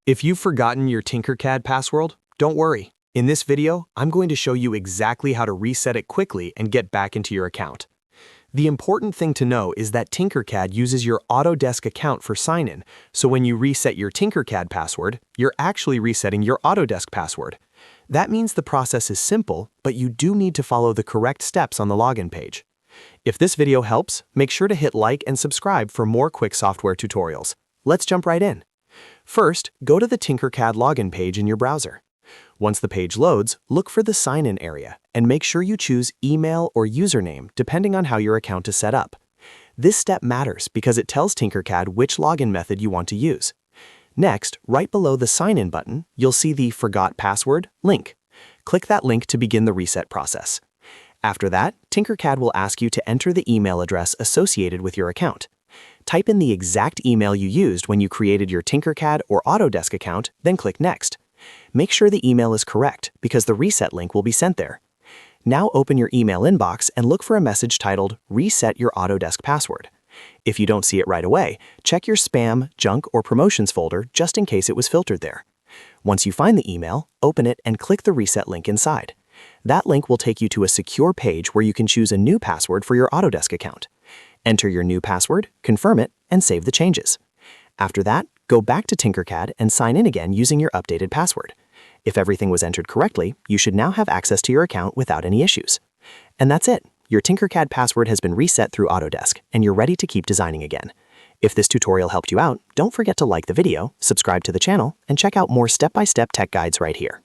If you've forgotten your Tinkercad password, don't worry. In this video, I'm going to show you exactly how to reset it quickly and get back into your account. The important thing to know is that Tinkercad uses your Autodesk account for sign-in, so when you reset your Tinkercad password, you're actually resetting your Autodesk password. That means the process is simple, but you do need to follow the correct steps on the login page. If this video helps, make sure to hit like and subscribe for more quick software tutorials. Let's jump right in. First, go to the Tinkercad login page in your browser. Once the page loads, look for the sign-in area and make sure you choose email or username depending on how your account is set up. This step matters because it tells Tinkercad which login method you want to use. Next, right below the sign-in button, you'll see the Forgot Password link. Click that link to begin the reset process. After that, Tinkercad will ask you to enter the email address associated with your account. Type in the exact email you used when you created your Tinkercad or Autodesk account, then click Next. Make sure the email is correct because the reset link will be sent there. Now open your email inbox and look for a message titled Reset Your Autodesk Password. If you don't see it right away, check your spam, junk, or promotions folder just in case it was filtered there. Once you find the email, open it and click the reset link inside. That link will take you to a secure page where you can choose a new password for your Autodesk account. Enter your new password, confirm it, and save the changes. After that, go back to Tinkercad and sign in again using your updated password. If everything was entered correctly, you should now have access to your account without any issues. And that's it. Your Tinkercad password has been reset through Autodesk, and you're ready to keep designing again. If this tutorial helped you out, don't forget to like the video, subscribe to the channel, and check out more step-by-step tech guides right here.